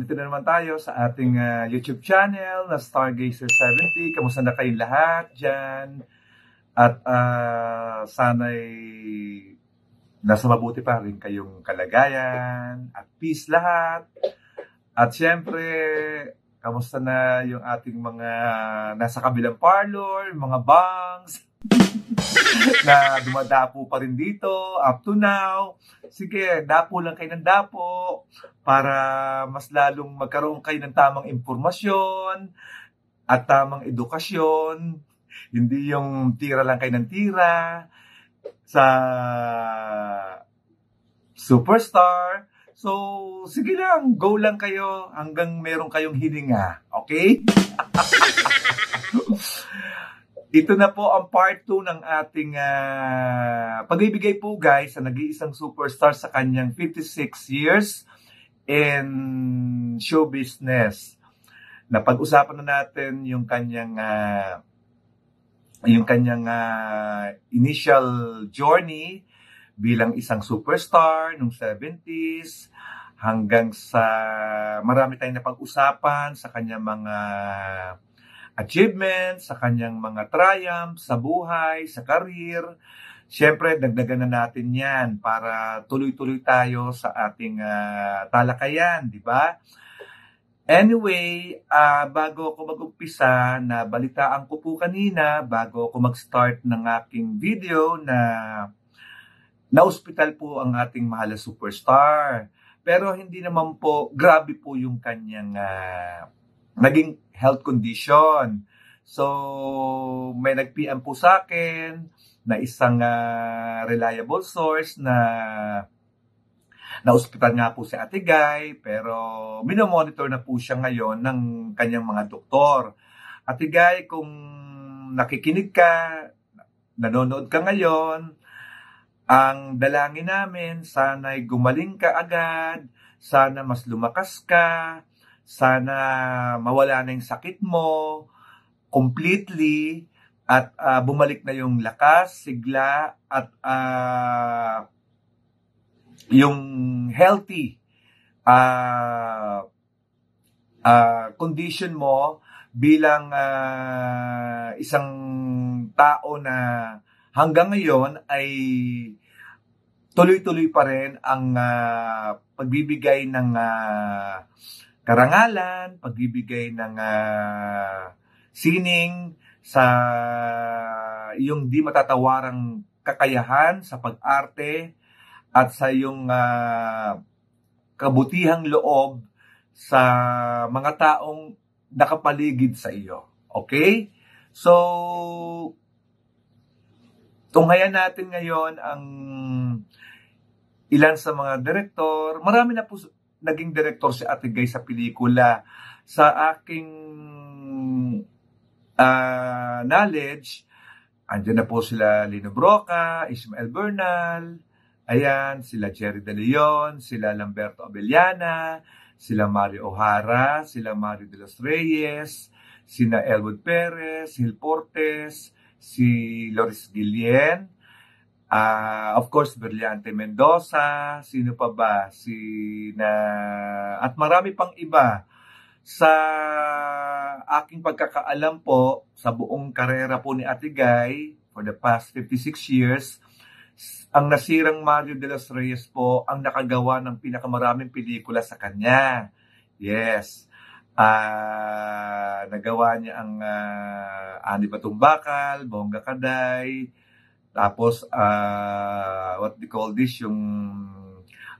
Nandito na naman tayo sa ating YouTube channel na Stargazer70. Kamusta na kayong lahat dyan? At sana'y nasa mabuti pa rin kayong kalagayan at peace lahat. At syempre, kamusta na yung ating mga nasa kabilang parlor, mga bangs, na dumadapo pa rin dito up to now. Sige, dapo lang kayo ng dapo para mas lalong magkaroon kayo ng tamang impormasyon at tamang edukasyon. Hindi yung tira lang kayo ng tira sa Superstar. So, sige lang, go lang kayo hanggang meron kayong hininga. Okay? Ito na po ang part 2 ng ating pagbibigay po guys sa nag-iisang superstar sa kanyang 56 years in show business. Napag-usapan na natin yung kanyang initial journey bilang isang superstar nung 70s hanggang sa marami tayong napag-usapan sa kanyang mga achievements, sa kanyang mga triumphs sa buhay, sa career. Siyempre, dagdagan na natin yan para tuloy-tuloy tayo sa ating talakayan, di ba? Anyway, bago ako mag-umpisa, nabalitaan ko po kanina, bago ako mag-start ng aking video na ospital po ang ating mahal na superstar. Pero hindi naman po, grabe po yung kanyang naging health condition. So, may nag-PM po sa akin na isang reliable source na ospital nga po si Ate Guy, pero minomonitor na po siya ngayon ng kanyang mga doktor. Ate Guy, kung nakikinig ka, nanonood ka ngayon, ang dalangin namin, sana'y gumaling ka agad, sana mas lumakas ka, sana mawala na yung sakit mo completely at bumalik na yung lakas, sigla at yung healthy condition mo bilang isang tao na hanggang ngayon ay tuloy-tuloy pa rin ang pagbibigay ng karangalan, pagbibigay ng sining sa iyong di matatawarang kakayahan sa pag-arte at sa iyong kabutihang loob sa mga taong nakapaligid sa iyo. Okay? So, tunghayan natin ngayon ang ilan sa mga direktor. Marami na po naging direktor si Ate Guy sa pelikula. Sa aking knowledge, andyan na po sila Lino Broca, Ismael Bernal, ayan, sila Jerry De Leon, sila Lamberto Abellana, sila Mario O'Hara, sila Mario de los Reyes, sina Elwood Perez, Gil Portes, si Loris Guillen, of course, Brillante Mendoza, sino pa ba? At marami pang iba. Sa aking pagkakaalam po, sa buong karera po ni Ate Guy, for the past 56 years, ang nasirang Mario de los Reyes po ang nakagawa ng pinakamaraming pelikula sa kanya. Yes. Nagawa niya ang Ani Batong Bakal, Bongga Kaday, tapos, what they call this, yung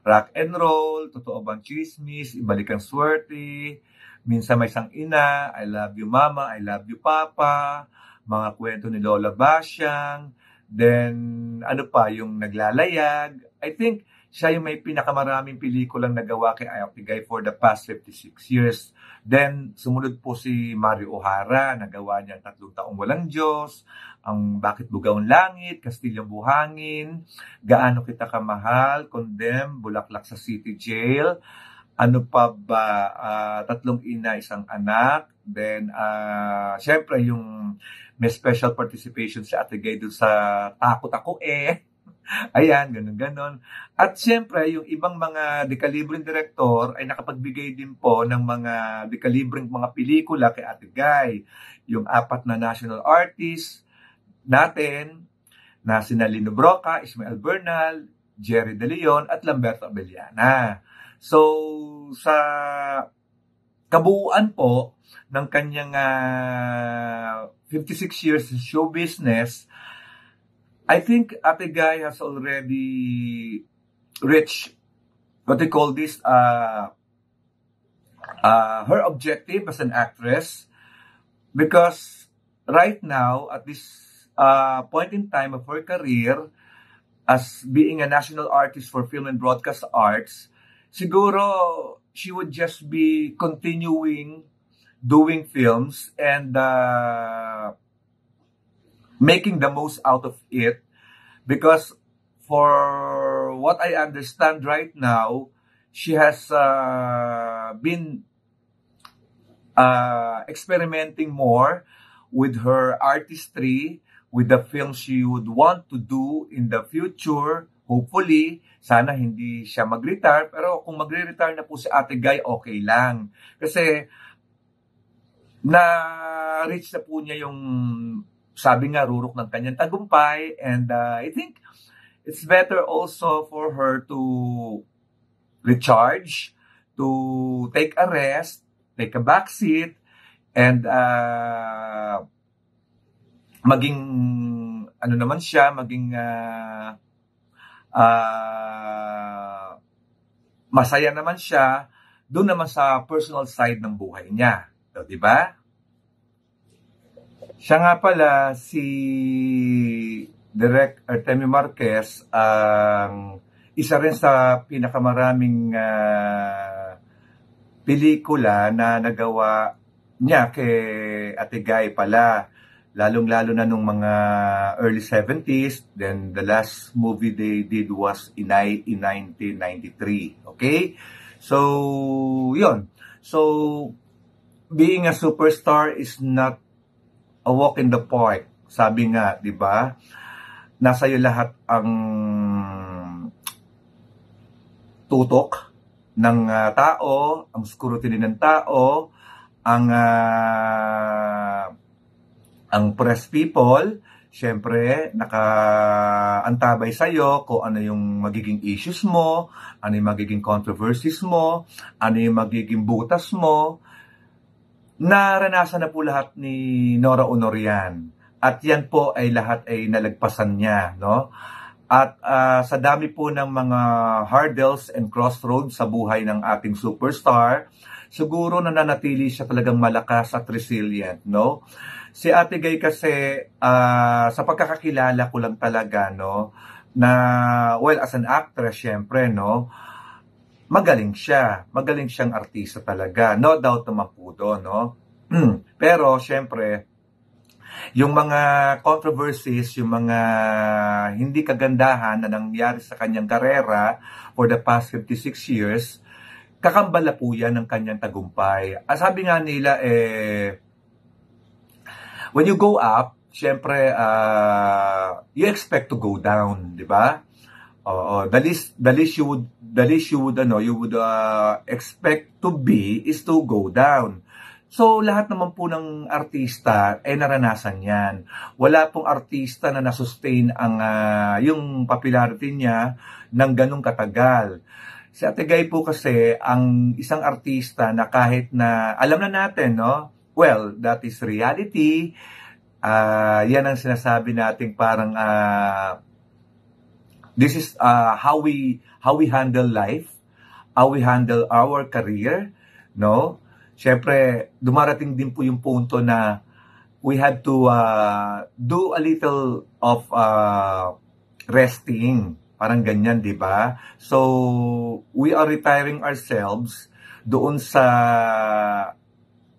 rock and roll, Totoo Bang Chismis, Ibalik ang Swerte, Minsan May Isang Ina, I Love You Mama, I Love You Papa, Mga Kwento ni Lola Basyang, then, ano pa, yung Naglalayag. I think, siya yung may pinakamaraming pelikulang nagawa kay Ate Guy for the past 56 years. Then, sumunod po si Mario O'Hara, nagawa niya 3 Taong Walang Diyos, ang Bakit Bugaw ang Langit, Kastilyong Buhangin, Gaano Kita Kamahal, Condemn, Bulaklak sa City Jail, ano pa ba, 3 Ina, Isang Anak, then, syempre yung may special participation si Ate Guy dun sa Takot Ako Ayan, ganun-ganon. At siyempre, yung ibang mga dekalibreng direktor ay nakapagbigay din po ng mga dekalibreng mga pelikula kay Ate Guy. Yung 4 na national artists natin, na sina Lino Broca, Ismael Bernal, Jerry De Leon, at Lamberto Abellana. So, sa kabuuan po ng kanyang 56 years in show business, I think Ate Guy has already reached what they call this, her objective as an actress, because right now, at this point in time of her career, as being a national artist for film and broadcast arts, siguro she would just be continuing doing films and making the most out of it, because for what I understand right now, she has been experimenting more with her artistry, with the films she would want to do in the future. Hopefully, sana hindi siya mag-retire, pero kung magre-retire na po si Ate Guy, okay lang. Kasi na-reach na po niya yung, sabi nga, rurok ng kanyang tagumpay, and I think it's better also for her to recharge, to take a rest, take a backseat, and maging ano naman siya, maging masaya naman siya doon naman sa personal side ng buhay niya. So, di ba? Siya nga pala, si Direk Artemio Marquez, ang isa rin sa pinakamaraming pelikula na nagawa niya kay Ate Guy pala. Lalong-lalo na nung mga early 70s. Then the last movie they did was Inay in 1993. Okay? So, yun. So, being a superstar is not a walk in the park. Sabi nga, di ba? Nasa iyo lahat ang tutok ng tao, ang scrutiny ng tao, ang press people, syempre, nakaantabay sa'yo kung ano yung magiging issues mo, ano yung magiging controversies mo, ano yung magiging butas mo. Naranasan na po lahat ni Nora Honor yan. At yan po ay lahat ay nalagpasan niya, no? At sa dami po ng mga hurdles and crossroads sa buhay ng ating superstar, siguro nananatili siya talagang malakas at resilient, no? Si Ate Guy kasi, sa pagkakakilala ko lang talaga, no, na, well, as an actress, syempre, no, magaling siya. Magaling siyang artista talaga. No doubt naman po doon, no? Pero, syempre, yung mga controversies, yung mga hindi kagandahan na nangyari sa kanyang karera for the past 56 years, kakambala po yan ng kanyang tagumpay. Sabi nga nila, when you go up, syempre, you expect to go down, di ba? The least you would expect to be is to go down. So, lahat naman po ng artista ay naranasan yan. Wala pong artista na nasustain yung popularity niya ng ganong katagal. Si Ate Guy po kasi, ang isang artista na kahit na, alam na natin, no? Well, that is reality. Yan ang sinasabi nating parang, this is how we handle life, how we handle our career, no? Siyempre, dumarating din po yung punto na we had to do a little of resting. Parang ganyan, di ba? So, we are retiring ourselves doon sa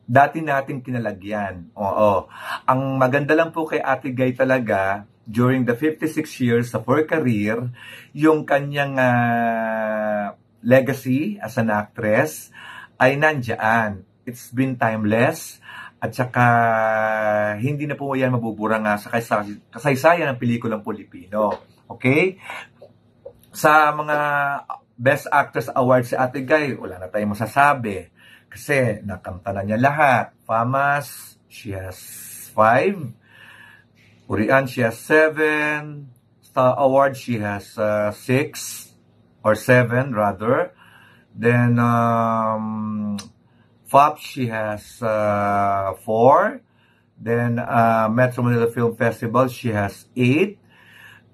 dati nating kinalagyan. Oo. Ang maganda lang po kay Ate Guy talaga, during the 56 years of her career, yung kanyang legacy as an actress ay nandiyan. It's been timeless. At saka, hindi na po yan mabubura nga sa kasaysayan ng pelikulang Pilipino. Okay? Sa mga Best Actress Award si Ate Guy, wala na tayong masasabi. Kasi nakamta na niya lahat. FAMAS, she has 5. Urian, she has 7. Star Award, she has 6. Or 7, rather. Then, FOP, she has 4. Then, Metro Manila Film Festival, she has 8.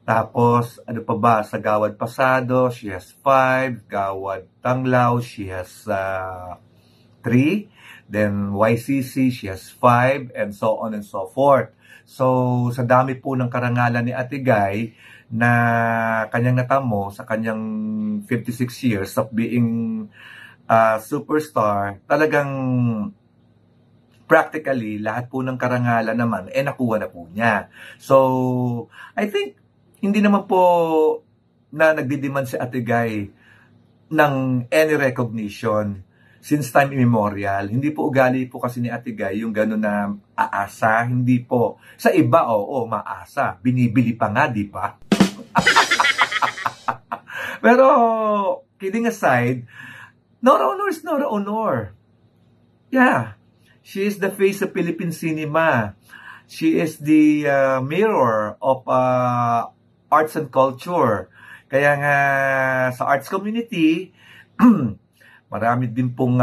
Tapos, ano pa ba? Sa Gawad Pasado, she has 5. Gawad Tanglaw, she has 3. Then, YCC, she has 5. And so on and so forth. So, sa dami po ng karangalan ni Ate Guy na kanyang natamo sa kanyang 56 years of being superstar, talagang practically, lahat po ng karangalan naman, nakuha na po niya. So, I think, hindi naman po na nagdidemand si Ate Guy ng any recognition since time immemorial. Hindi po ugali po kasi ni Ate Guy yung gano'n na aasa. Hindi po. Sa iba, oo, maasa. Binibili pa nga, di ba? Pero, kidding aside, Nora Honor is Nora Honor. Yeah. She is the face of Philippine cinema. She is the mirror of arts and culture. Kaya nga sa arts community, marami din pong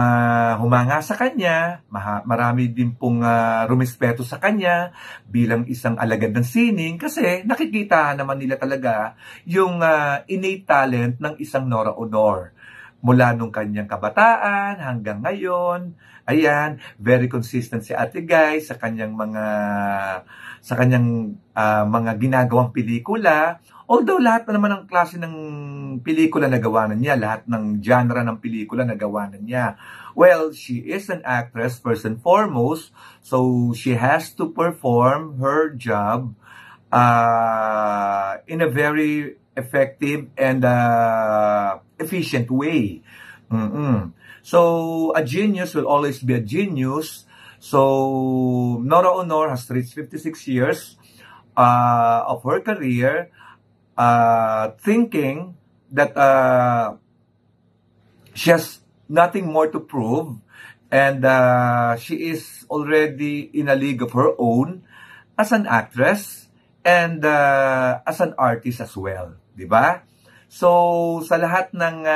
humanga sa kanya, marami din pong rumispeto sa kanya bilang isang alagad ng sining kasi nakikita naman nila talaga yung innate talent ng isang Nora Honor. Mula nung kanyang kabataan hanggang ngayon, ayan, very consistent si Ate Guy sa kanyang mga ginagawang pelikula. Although lahat na naman ng klase ng pelikula na gawa na niya, lahat ng genre ng pelikula na gawa na niya. Well, she is an actress first and foremost, so she has to perform her job in a very effective and efficient way. So, a genius will always be a genius. So, Nora Honor has reached 56 years of her career, thinking that she has nothing more to prove, and she is already in a league of her own as an actress and as an artist as well, di ba? So, sa lahat ng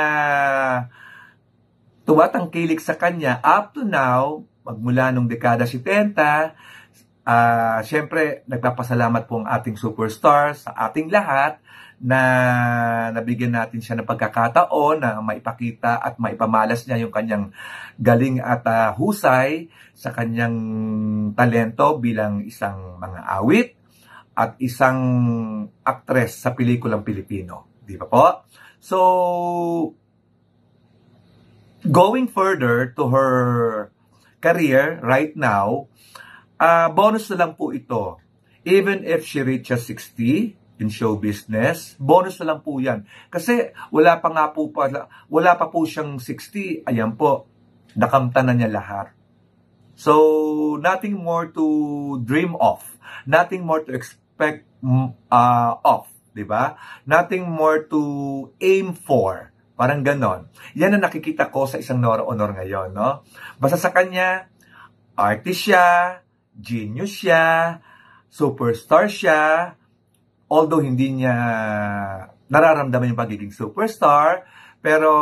tumatangkilik sa kanya up to now, magmula nung dekada 70, syempre, nagpapasalamat po ang ating superstar sa ating lahat na nabigyan natin siya ng pagkakataon na maipakita at maipamalas niya yung kanyang galing at husay sa kanyang talento bilang isang mga awit at isang aktres sa pelikulang Pilipino. Di ba po? So, going further to her career right now, bonus na lang po ito. Even if she reaches 60 in show business, bonus na lang po yan. Kasi wala pa po siyang 60, ayan po, nakamta na niya lahat. So, nothing more to dream of. Nothing more to expect of. Diba? Nothing more to aim for. Parang ganon. Yan ang nakikita ko sa isang Nora Honor ngayon, no? Basta sa kanya, artist siya, genius siya, superstar siya, although hindi niya nararamdaman yung pagiging superstar, pero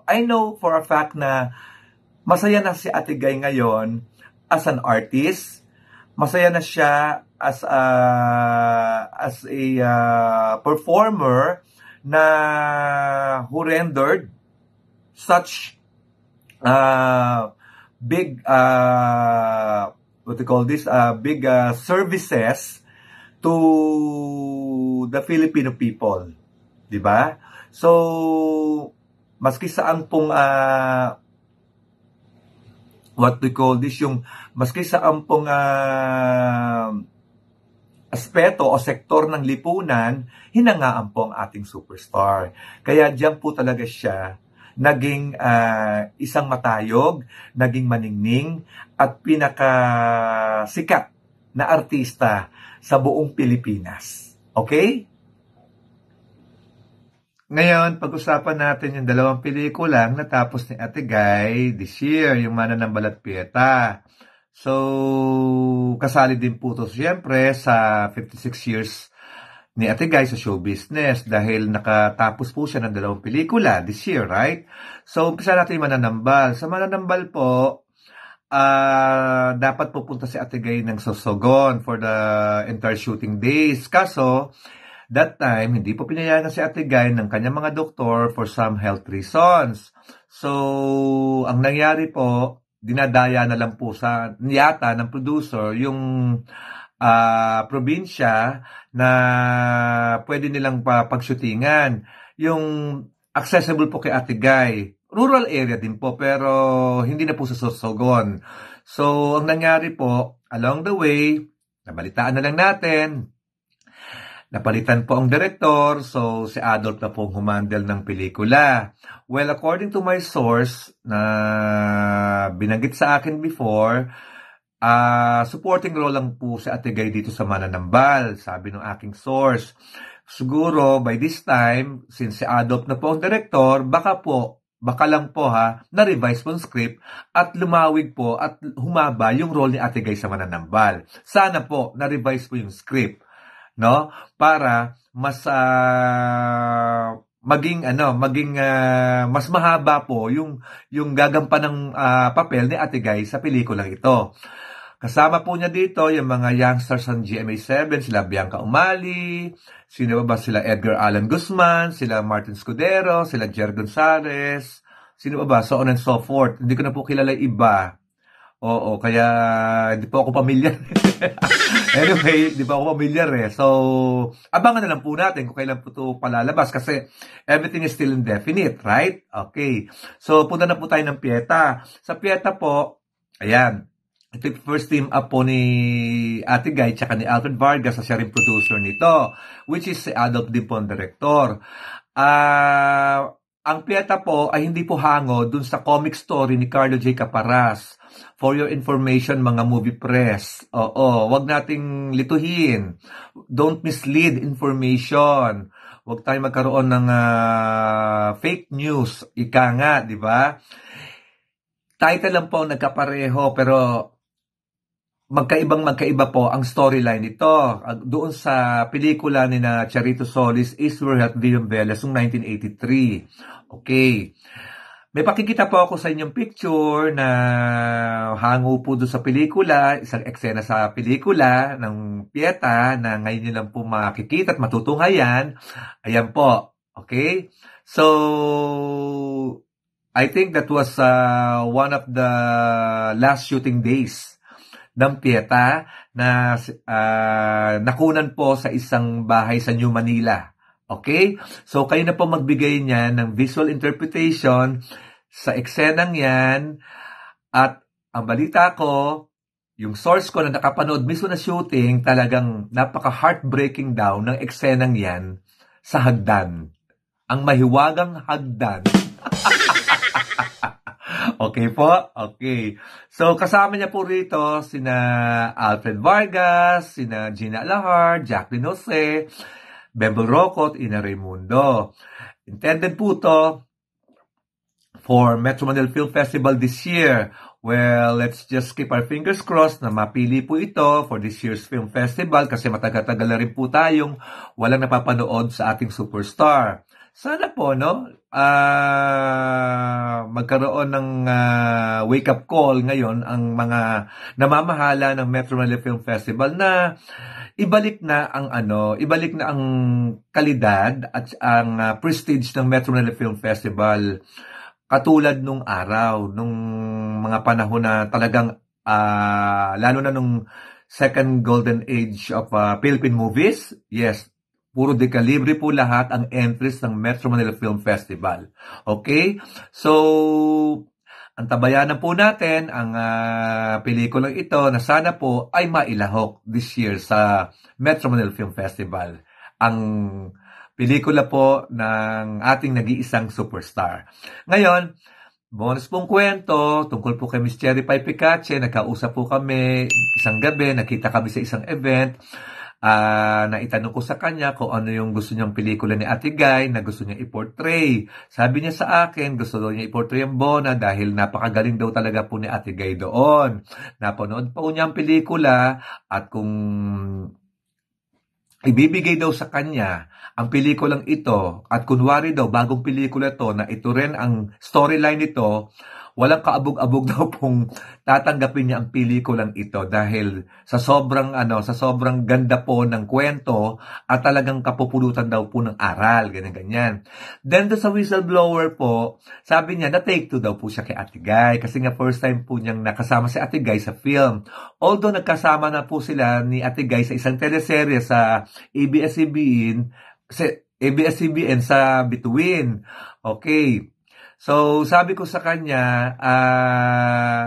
I know for a fact na masaya na si Ate Guy ngayon as an artist, masaya na siya as a performer na who rendered such big big services to the Filipino people, di ba? So, maski saan pong maski saan pong aspeto o sektor ng lipunan, hinangaan po ang ating superstar. Kaya diyan po talaga siya naging isang matayog, naging maningning, at pinakasikat na artista sa buong Pilipinas. Okay? Ngayon, pag-usapan natin yung dalawang pelikulang natapos ni Ate Guy this year, yung Mananambal at Pieta. So, kasali din po ito siyempre sa 56 years ni Ate Guy sa show business dahil nakatapos po siya ng dalawang pelikula this year, right? So, umpisa natin yung Mananambal. Sa Mananambal po, dapat pupunta si Ate Guy ng Sorsogon for the entire shooting days. Kaso, that time, hindi po pinayagan si Ate Guy ng kanyang mga doktor for some health reasons. So, ang nangyari po, dinadaya na lang po sa yata ng producer yung probinsya na pwede nilang pagshootingan. Yung accessible po kay Ate Guy. Rural area din po, pero hindi na po sa Sorsogon. So, ang nangyari po, along the way, nabalitaan na lang natin, napalitan po ang direktor, so si Adolf na pong humandle ng pelikula. Well, according to my source na binanggit sa akin before, supporting role lang po si Ate Guy dito sa Mananambal, sabi ng aking source. Siguro, by this time, since si Adolf na po ang direktor, baka lang po na-revise po ang script at lumawig po at humaba yung role ni Ate Guy sa Mananambal. Sana po, na-revise po yung script, no? Para mas maging mas mahaba po yung gagampan ng papel ni Ate Guy sa pelikulang ito. Kasama po niya dito yung mga youngsters ng GMA7, sila Bianca Umali, sino ba sila Edgar Allan Guzman, sila Martin Scudero, sila Jer Gonzalez, sino ba, so on and so forth. Hindi ko na po kilala iba. Oo, kaya hindi po ako pamilyar. Anyway, hindi po ako pamilyar eh. So, abangan na lang po natin kung kailan po ito palalabas kasi everything is still indefinite, right? Okay. So, punta na po tayo ng Pieta. Sa Pieta po, ayan, ito yung first team up po ni Ate Guy tsaka ni Alfred Vargas na siya rin producer nito, which is si Adolf din po ang director. Ang Pieta po ay hindi po hango dun sa comic story ni Carlo J. Caparas. For your information, mga movie press. Oo, wag nating lituhin. Don't mislead information. Wag tayong magkaroon ng fake news. Ika nga, di ba? Title lang po ang nagkapareho, pero magkaiba po ang storyline nito. Doon sa pelikula ni na Charito Solis, Israel at William Velez noong 1983. Okay. May pakikita po ako sa inyong picture na hango po doon sa pelikula, isang eksena sa pelikula ng Pieta na ngayon nyo lang po makikita at matutunghayan. Ayan po. Okay? So, I think that was one of the last shooting days ng Pieta na nakunan po sa isang bahay sa New Manila. Okay? So, kayo na po magbigay niyan ng visual interpretation sa eksenang yan. At ang balita ko, yung source ko na nakapanood mismo na shooting, talagang napaka-heartbreaking daw ng eksenang yan sa hagdan. Ang mahiwagang hagdan. Okay po? Okay. So, kasama niya po rito sina Alfred Vargas, sina Gina Alahar, Jacqueline Jose, Bebel Rocot, Ina Raimundo. Intended po to for Metro Manila Film Festival this year. Well, let's just keep our fingers crossed na mapili po ito for this year's film festival kasi matagal-tagal na rin po tayong walang napapanood sa ating superstar. Sana po, no? Magkaroon ng wake-up call ngayon ang mga namamahala ng Metro Manila Film Festival na ibalik na ang kalidad at ang prestige ng Metro Manila Film Festival katulad nung araw, nung mga panahon na talagang lalo na nung second golden age of Philippine movies. Yes, puro dekalibre po lahat ang entries ng Metro Manila Film Festival. Okay? So, antabayanan po natin ang pelikulang ito na sana po ay mailahok this year sa Metro Manila Film Festival. Ang pelikula po ng ating nag-iisang superstar. Ngayon, bonus pong kwento tungkol po kay Miss Cherry Pie Picache. Nagkausap po kami isang gabi, nakita kami sa isang event. na itanong ko sa kanya kung ano yung gusto niyang pelikula ni Ate Guy na gusto niya i-portray. Sabi niya sa akin, gusto daw niya i-portray ang Bona dahil napakagaling daw talaga po ni Ate Guy doon. Napanood po niya ang pelikula at kung ibibigay daw sa kanya ang pelikulang ito at kunwari daw bagong pelikula to na ito rin ang storyline nito, walang kaabog-abog daw pong tatanggapin niya ang pelikulang ito dahil sa sobrang ganda po ng kwento at talagang kapupulutan daw po ng aral, ganyan. Then sa whistleblower po, sabi niya na take two daw po siya kay Ate Guy kasi nga first time po niyang nakasama si Ate Guy sa film. Although nagkasama na po sila ni Ate Guy sa isang teleserye sa ABS-CBN sa Bituin. Okay. So, sabi ko sa kanya,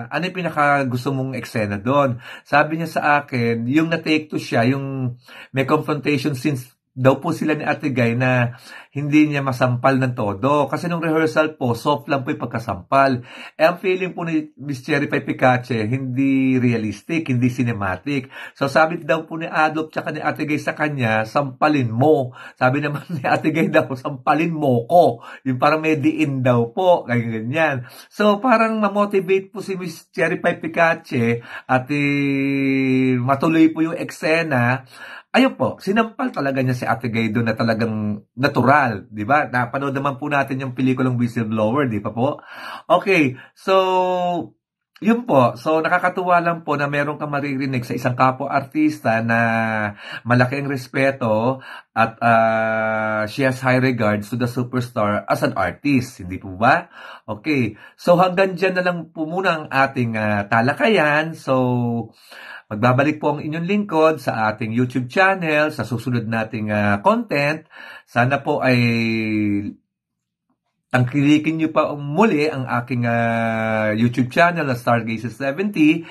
ano yung pinaka gusto mong eksena doon? Sabi niya sa akin, yung na-take to siya, yung may confrontation scenes daw po sila ni Ate Guy na hindi niya masampal ng todo. Kasi nung rehearsal po, soft lang po yung pagkasampal. Ang feeling po ni Miss Cherry Pie Picache, hindi realistic, hindi cinematic. So sabi daw po ni Adolf tsaka ni Ate Guy sa kanya, sampalin mo. Sabi naman ni Ate Guy daw, sampalin mo ko. Yung parang may diin daw po, ganyan. So parang ma-motivate po si Miss Cherry Pie Picache at matuloy po yung eksena. Ayun po, sinampal talaga niya si Ate Guy doon na talagang natural, di ba? Napanood naman po natin yung pelikulang Whistleblower, di pa po? Okay, so, yun po. So, nakakatuwa lang po na meron kang maririnig sa isang kapwa-artista na malaki ang respeto at she has high regards to the superstar as an artist, hindi po ba? Okay, so hanggang dyan na lang po muna ang ating talakayan. So, magbabalik po ang inyong lingkod sa ating YouTube channel, sa susunod nating content. Sana po ay tangkilikin nyo pa muli ang aking YouTube channel na Stargazer70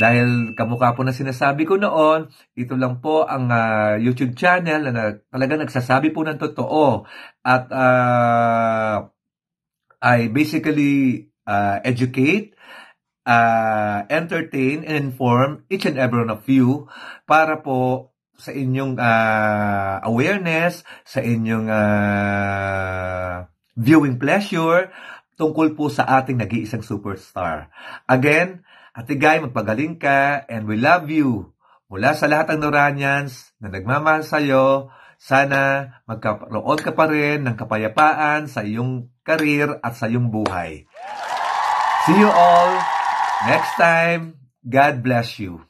dahil kamukha po na sinasabi ko noon, ito lang po ang YouTube channel na talaga nagsasabi po ng totoo at I basically educate, entertain and inform each and every one of you para po sa inyong awareness, sa inyong viewing pleasure tungkol po sa ating nag-iisang superstar. Again, Ate Guy, magpagaling ka and we love you. Mula sa lahat ng Noranians na nagmamahal sa'yo, sana magkaroon ka pa rin ng kapayapaan sa iyong karir at sa iyong buhay. See you all next time. God bless you.